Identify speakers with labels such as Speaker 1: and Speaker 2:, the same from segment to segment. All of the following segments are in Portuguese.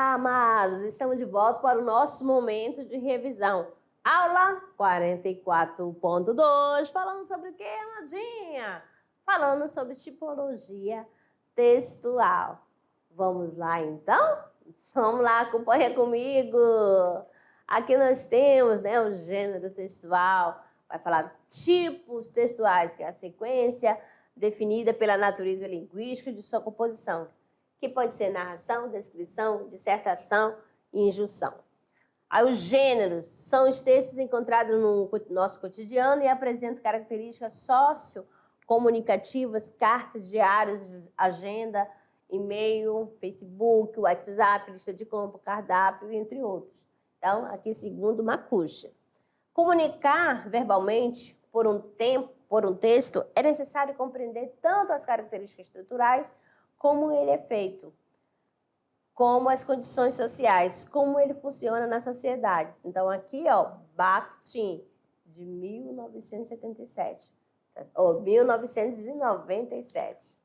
Speaker 1: Olá, amados! Estamos de volta para o nosso momento de revisão. Aula 44.2, falando sobre o que, amadinha? Falando sobre tipologia textual. Vamos lá, então? Vamos lá, acompanha comigo. Aqui nós temos, o gênero textual. Vai falar tipos textuais, que é a sequência definida pela natureza linguística de sua composição, que pode ser narração, descrição, dissertação e injunção. Aí os gêneros são os textos encontrados no nosso cotidiano e apresentam características sociocomunicativas, cartas, diários, agenda, e-mail, Facebook, WhatsApp, lista de compra, cardápio, entre outros. Então, aqui segundo Macucha. Comunicar verbalmente por um texto é necessário compreender tanto as características estruturais como ele é feito, como as condições sociais, como ele funciona na sociedade. Então, aqui, Bakhtin, de 1977, ou 1997.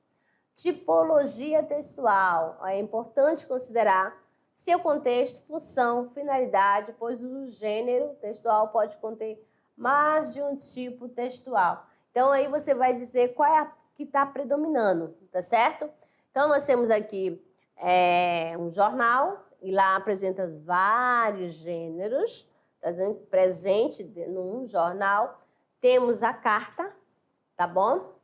Speaker 1: Tipologia textual. É importante considerar seu contexto, função, finalidade, pois o gênero textual pode conter mais de um tipo textual. Então, aí você vai dizer qual é a que está predominando, tá certo? Então, nós temos aqui um jornal, e lá apresenta vários gêneros, presente num jornal. Temos a carta, tá bom?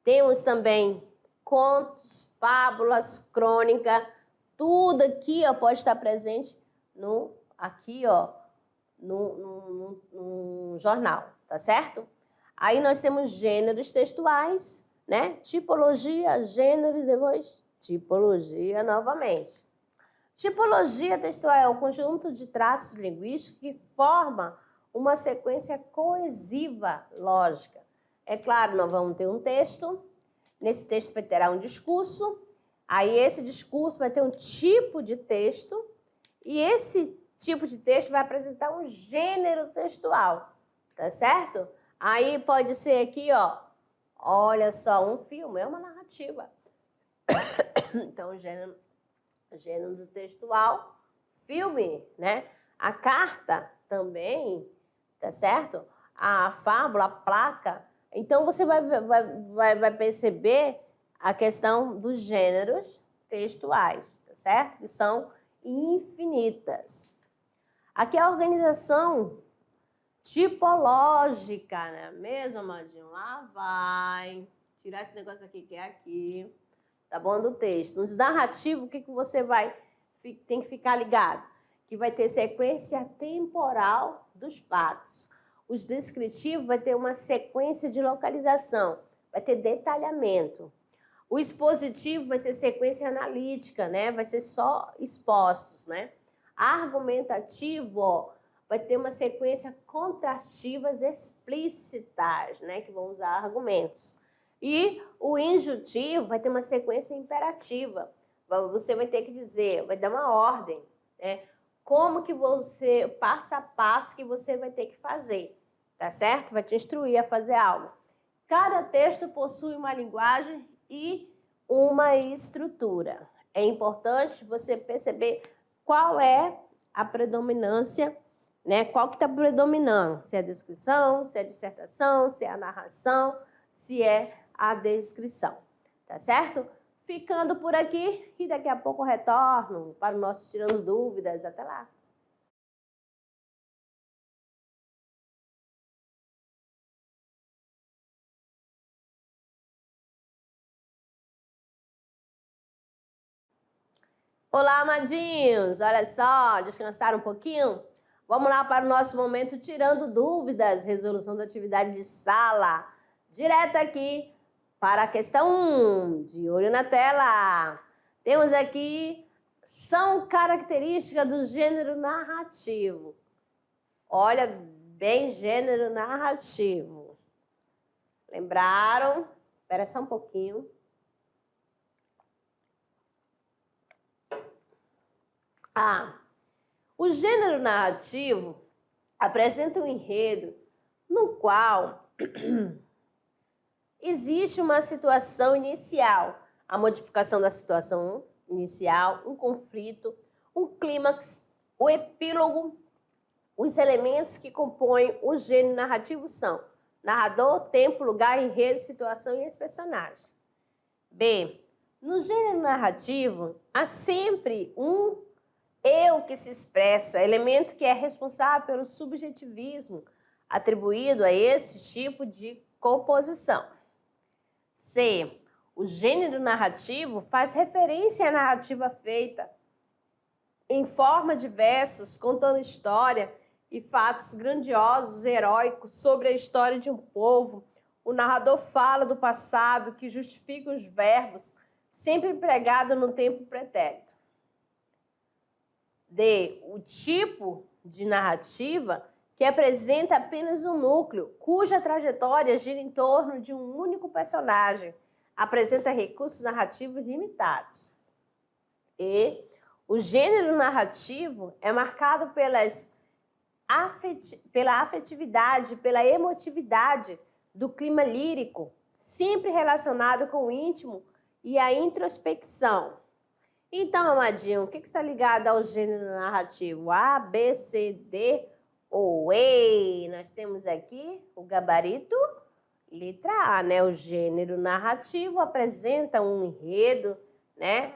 Speaker 1: Temos também contos, fábulas, crônica, tudo aqui pode estar presente no jornal, tá certo? Aí nós temos gêneros textuais, Tipologia, gêneros, depois tipologia novamente. Tipologia textual é o conjunto de traços linguísticos que forma uma sequência coesiva lógica. É claro, nós vamos ter um texto, nesse texto vai ter um discurso, aí esse discurso vai ter um tipo de texto e esse tipo de texto vai apresentar um gênero textual, tá certo? Aí pode ser aqui, olha só, um filme, é uma narrativa. Então, gênero textual, filme, A carta também, tá certo? A fábula, a placa. Então, você vai perceber a questão dos gêneros textuais, tá certo? Que são infinitas. Aqui é a organização tipológica, né? Mesmo, amadinho? Lá vai. Tirar esse negócio aqui, que é aqui. Tá bom? Do texto. Nos narrativos, o que você tem que ficar ligado? Que vai ter sequência temporal dos fatos. Os descritivos vai ter uma sequência de localização, vai ter detalhamento. O expositivo vai ser sequência analítica, vai ser só expostos, Argumentativo, vai ter uma sequência contrastivas explícitas, que vão usar argumentos. E o injuntivo vai ter uma sequência imperativa. Você vai ter que dizer, vai dar uma ordem, como que você, passo a passo que você vai ter que fazer, tá certo? Vai te instruir a fazer algo. Cada texto possui uma linguagem e uma estrutura. É importante você perceber qual é a predominância, qual que está predominando, se é a descrição, se é a dissertação, se é a narração, se é a descrição, tá certo? Ficando por aqui e daqui a pouco eu retorno para o nosso Tirando Dúvidas. Até lá! Olá, amadinhos! Olha só, descansaram um pouquinho? Vamos lá para o nosso momento Tirando Dúvidas, resolução da atividade de sala. Direto aqui para a questão 1, de olho na tela. Temos aqui, são características do gênero narrativo. Olha bem, gênero narrativo. Lembraram? Espera só um pouquinho. O gênero narrativo apresenta um enredo no qual existe uma situação inicial, a modificação da situação inicial, um conflito, um clímax, o epílogo. Os elementos que compõem o gênero narrativo são narrador, tempo, lugar, enredo, situação e as personagens. B. No gênero narrativo, há sempre um eu que se expressa, elemento que é responsável pelo subjetivismo atribuído a esse tipo de composição. C. O gênero narrativo faz referência à narrativa feita em forma de versos, contando história e fatos grandiosos, heróicos sobre a história de um povo. O narrador fala do passado que justifica os verbos, sempre empregado no tempo pretérito. D. O tipo de narrativa que apresenta apenas um núcleo, cuja trajetória gira em torno de um único personagem, apresenta recursos narrativos limitados. E o gênero narrativo é marcado pela afetividade, pela emotividade do clima lírico, sempre relacionado com o íntimo e a introspecção. Então, amadinho, o que está ligado ao gênero narrativo? A, B, C, D ou E? Nós temos aqui o gabarito, letra A, né? O gênero narrativo apresenta um enredo, né?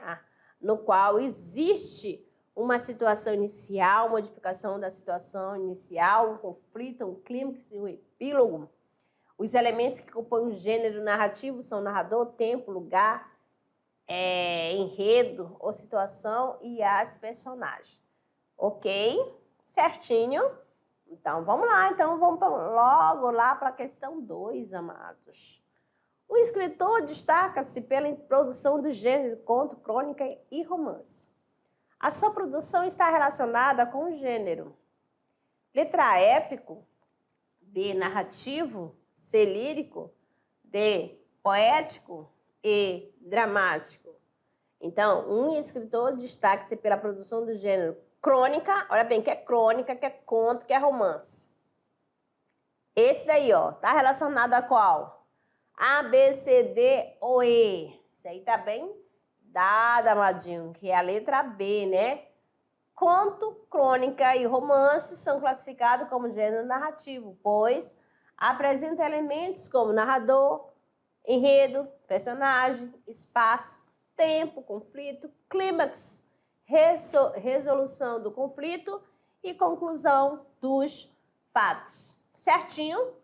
Speaker 1: No qual existe uma situação inicial, modificação da situação inicial, um conflito, um clímax e um epílogo. Os elementos que compõem o gênero narrativo são narrador, tempo, lugar, enredo ou situação e as personagens. Ok? Certinho? Então, vamos lá. Então, vamos logo lá para a questão 2, amados. O escritor destaca-se pela produção do gênero conto, crônica e romance. A sua produção está relacionada com o gênero. Letra A, épico. B, narrativo. C, lírico. D, poético. E, dramático. Então, um escritor destaca-se pela produção do gênero crônica. Olha bem, que é crônica, que é conto, que é romance. Esse daí, ó, tá relacionado a qual? A, B, C, D ou E. Isso aí tá bem dado, amadinho, que é a letra B, né? Conto, crônica e romance são classificados como gênero narrativo, pois apresentam elementos como narrador, enredo, personagem, espaço, tempo, conflito, clímax, resolução do conflito e conclusão dos fatos. Certinho?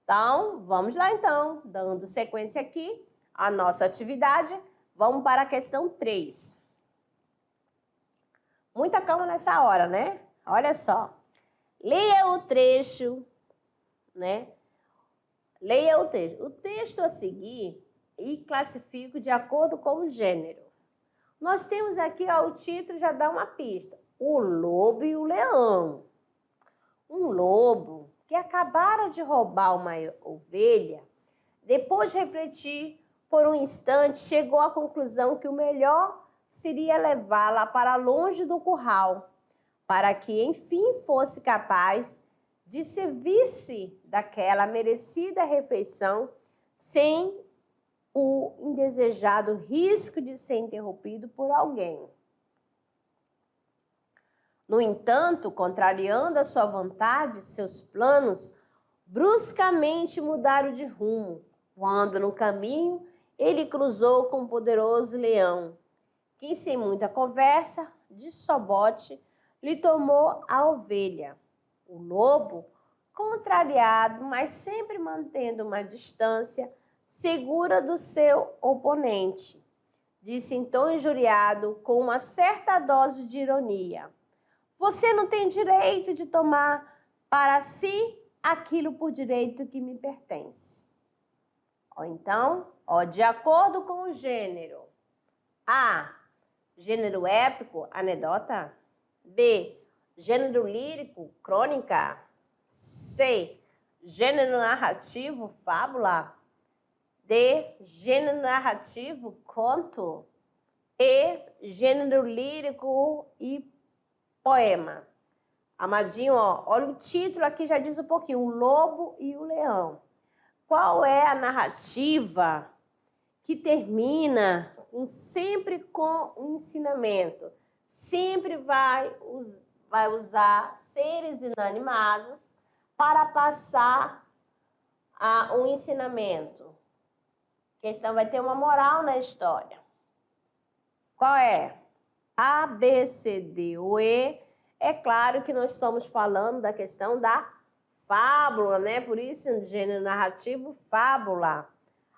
Speaker 1: Então, vamos lá então, dando sequência aqui à nossa atividade, vamos para a questão 3. Muita calma nessa hora, né? Olha só. Leia o trecho, né? Leia o texto. O texto a seguir e classifico de acordo com o gênero. Nós temos aqui, ó, o título já dá uma pista. O lobo e o leão. Um lobo que acabara de roubar uma ovelha, depois de refletir por um instante, chegou à conclusão que o melhor seria levá-la para longe do curral, para que, enfim, fosse capaz de servir-se daquela merecida refeição sem o indesejado risco de ser interrompido por alguém. No entanto, contrariando a sua vontade, seus planos bruscamente mudaram de rumo, quando no caminho ele cruzou com um poderoso leão, que sem muita conversa, de só bote, lhe tomou a ovelha. O lobo, contrariado, mas sempre mantendo uma distância segura do seu oponente, disse em tom injuriado, com uma certa dose de ironia: você não tem direito de tomar para si aquilo por direito que me pertence. Ou então, de acordo com o gênero. A, gênero épico, anedota. B, gênero lírico, crônica. C, gênero narrativo, fábula. D, gênero narrativo, conto. E, gênero lírico e poema. Amadinho, ó, olha o título aqui, já diz um pouquinho, o lobo e o leão. Qual é a narrativa que termina sempre com um ensinamento, sempre vai usar seres inanimados para passar um ensinamento. A questão vai ter uma moral na história. Qual é? A, B, C, D ou E. É claro que nós estamos falando da questão da fábula, né? Por isso, no gênero narrativo, fábula.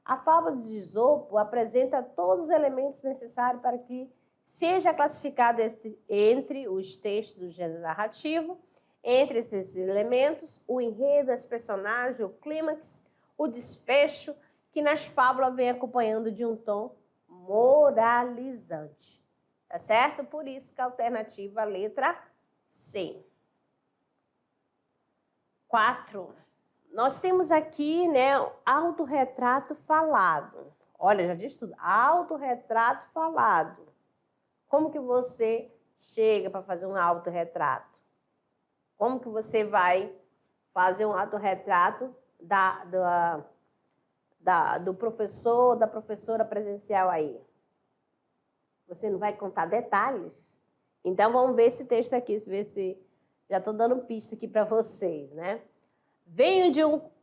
Speaker 1: A fábula de Esopo apresenta todos os elementos necessários para que seja classificada entre os textos do gênero narrativo. Entre esses elementos, o enredo, as personagens, o clímax, o desfecho, que nas fábulas vem acompanhando de um tom moralizante. Tá certo? Por isso que a alternativa é a letra C. 4. Nós temos aqui, né, autorretrato falado. Olha, já disse tudo. Autorretrato falado. Como que você chega para fazer um autorretrato? Como que você vai fazer um autorretrato do professor, da professora presencial aí? Você não vai contar detalhes? Então, vamos ver esse texto aqui, ver se... Já estou dando pista aqui para vocês, né? Venho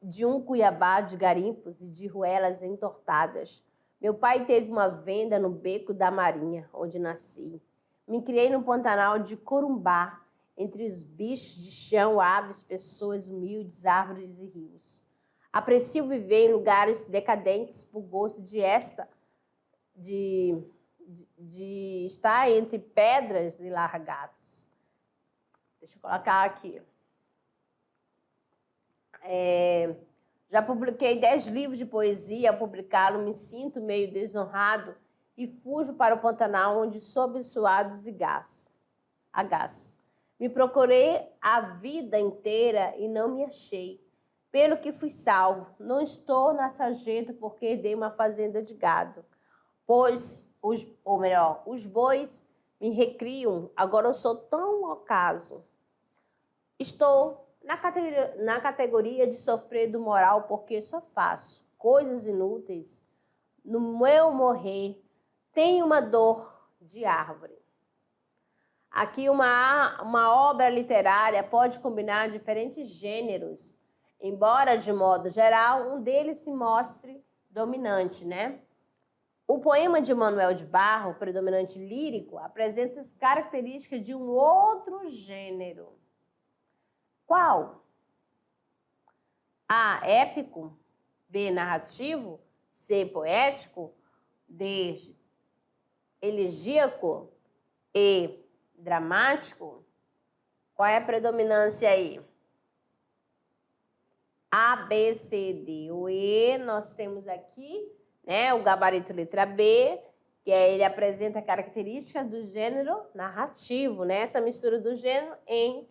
Speaker 1: de um Cuiabá de garimpos e de ruelas entortadas. Meu pai teve uma venda no beco da Marinha, onde nasci. Me criei no Pantanal de Corumbá, entre os bichos de chão, aves, pessoas humildes, árvores e rios. Aprecio viver em lugares decadentes por gosto de estar entre pedras e largados. Deixa eu colocar aqui. Já publiquei 10 livros de poesia. Ao publicá-lo, me sinto meio desonrado e fujo para o Pantanal, onde sou abençoado a gás. Me procurei a vida inteira e não me achei. Pelo que fui salvo, não estou na sarjeta porque herdei uma fazenda de gado. Pois, os bois me recriam, agora eu sou tão ocaso. Estou na categoria de sofrer do moral porque só faço coisas inúteis. No meu morrer, tenho uma dor de árvore. Aqui uma obra literária pode combinar diferentes gêneros, embora, de modo geral, um deles se mostre dominante, né? O poema de Manuel de Barro, predominante lírico, apresenta as características de um outro gênero. Qual? A, épico. B, narrativo. C, poético. D, elegíaco. E, dramático. Qual é a predominância aí? A, B, C, D ou E. Nós temos aqui, né, o gabarito letra B, que ele apresenta características do gênero narrativo, né? Essa mistura do gênero em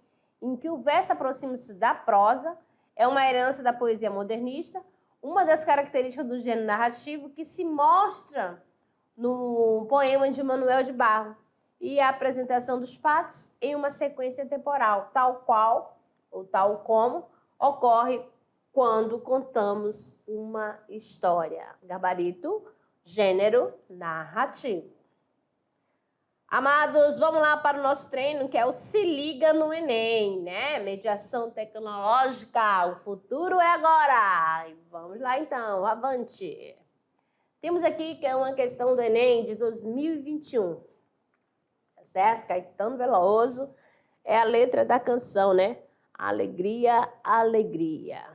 Speaker 1: que o verso aproxima-se da prosa, é uma herança da poesia modernista, uma das características do gênero narrativo que se mostra no poema de Manuel de Barro, e a apresentação dos fatos em uma sequência temporal, tal qual ou tal como ocorre quando contamos uma história. Gabarito, gênero narrativo. Amados, vamos lá para o nosso treino, que é o Se Liga no Enem, né? Mediação tecnológica, o futuro é agora. E vamos lá então, avante. Temos aqui que é uma questão do Enem de 2021, tá certo? Caetano Veloso é a letra da canção, né? Alegria, alegria.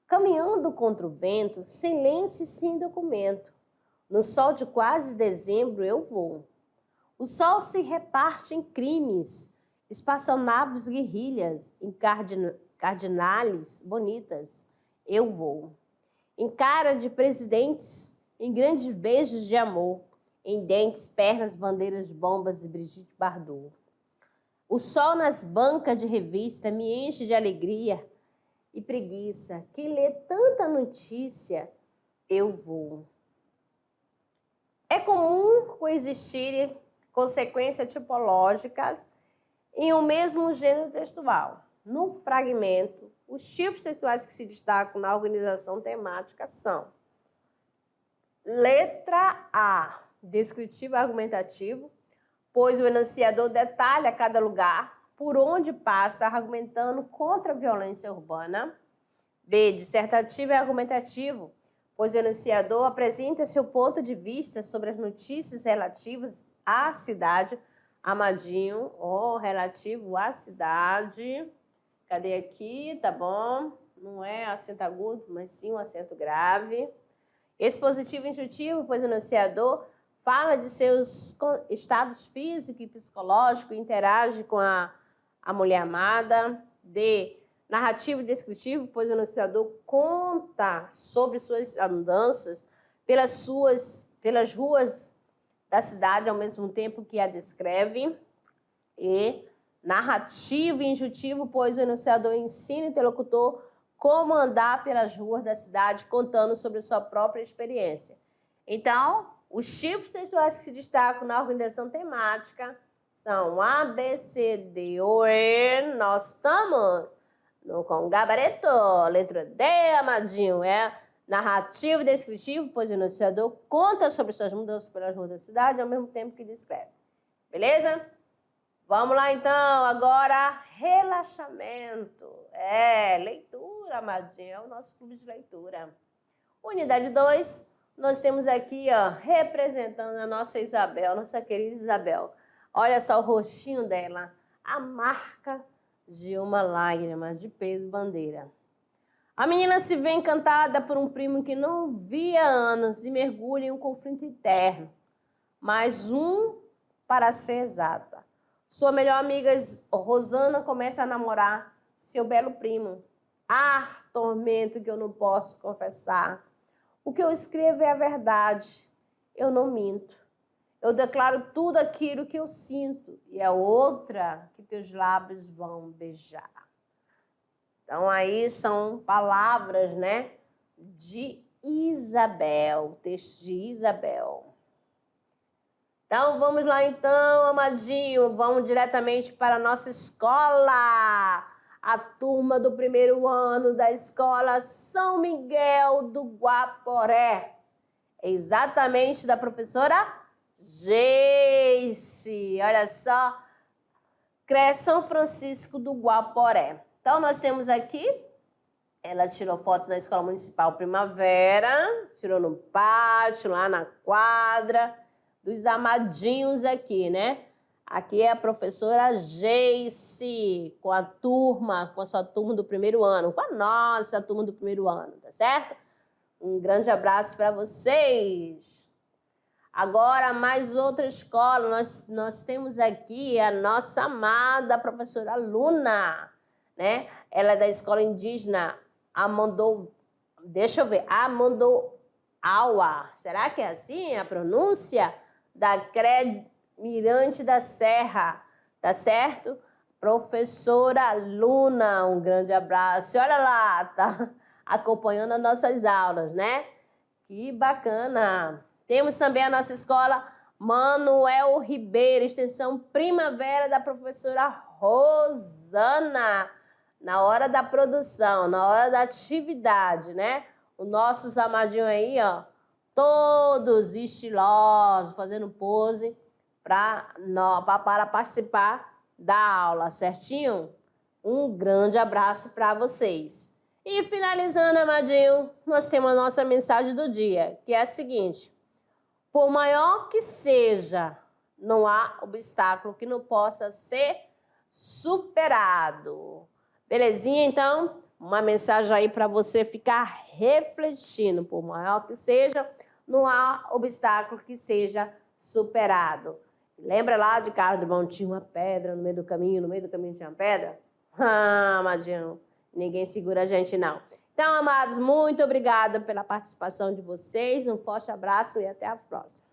Speaker 1: Caminhando contra o vento, sem lenço e sem documento, no sol de quase dezembro eu vou. O sol se reparte em crimes, espaçonaves guerrilhas, em cardinales bonitas, eu vou. Em cara de presidentes, em grandes beijos de amor, em dentes, pernas, bandeiras, bombas e Brigitte Bardot. O sol nas bancas de revista me enche de alegria e preguiça. Quem lê tanta notícia, eu vou. É comum coexistirem consequências tipológicas em um mesmo gênero textual. No fragmento, os tipos textuais que se destacam na organização temática são: letra A, descritivo argumentativo, pois o enunciador detalha cada lugar por onde passa, argumentando contra a violência urbana. B, dissertativo e argumentativo, pois o enunciador apresenta seu ponto de vista sobre as notícias relativas à cidade. Amadinho, relativo à cidade. Cadê aqui? Tá bom. Não é acento agudo, mas sim um acento grave. Expositivo e injuntivo, pois o enunciador fala de seus estados físico e psicológico e interage com a mulher amada. D, narrativo e descritivo, pois o enunciador conta sobre suas andanças pelas ruas da cidade ao mesmo tempo que a descreve. E narrativo e injuntivo, pois o enunciador ensina o interlocutor como andar pelas ruas da cidade, contando sobre sua própria experiência. Então, os tipos textuais que se destacam na organização temática são A, B, C, D, O, E. Nós estamos com gabarito. Letra D, amadinho, é narrativo e descritivo, pois o enunciador conta sobre suas mudanças pelas ruas da cidade ao mesmo tempo que descreve. Beleza? Vamos lá, então. Agora, relaxamento. Leitura, amadinho. É o nosso clube de leitura. Unidade 2, nós temos aqui, representando a nossa Isabel, nossa querida Isabel. Olha só o rostinho dela. A marca de uma lágrima de peso bandeira. A menina se vê encantada por um primo que não via há anos e mergulha em um conflito interno. Mais um, para ser exata. Sua melhor amiga Rosana começa a namorar seu belo primo. Tormento que eu não posso confessar. O que eu escrevo é a verdade. Eu não minto. Eu declaro tudo aquilo que eu sinto. E é outra que teus lábios vão beijar. Então, aí são palavras, né, de Isabel, texto de Isabel. Então, vamos lá então, amadinho, vamos diretamente para a nossa escola. A turma do primeiro ano da escola São Miguel do Guaporé. Exatamente da professora Geice. Olha só, CREA São Francisco do Guaporé. Então, nós temos aqui, ela tirou foto na Escola Municipal Primavera, tirou no pátio, lá na quadra, dos amadinhos aqui, né? Aqui é a professora Geice, com a sua turma do primeiro ano, com a nossa turma do primeiro ano, tá certo? Um grande abraço para vocês. Agora, mais outra escola, nós temos aqui a nossa amada professora Luna, né? Ela é da escola indígena Amandouawa. Será que é assim a pronúncia? Da CREA Mirante da Serra, tá certo? Professora Luna, um grande abraço. Olha lá, tá acompanhando as nossas aulas, né? Que bacana. Temos também a nossa escola Manuel Ribeiro, extensão Primavera, da professora Rosana. Na hora da produção, na hora da atividade, né? Os nossos amadinhos aí, todos estilosos, fazendo pose para participar da aula, certinho? Um grande abraço para vocês. E finalizando, amadinho, nós temos a nossa mensagem do dia, que é a seguinte: por maior que seja, não há obstáculo que não possa ser superado. Belezinha, então? Uma mensagem aí para você ficar refletindo. Por maior que seja, não há obstáculo que seja superado. Lembra lá de Carlos Drummond, tinha uma pedra no meio do caminho tinha uma pedra? Amadinho, ninguém segura a gente não. Então, amados, muito obrigada pela participação de vocês. Um forte abraço e até a próxima.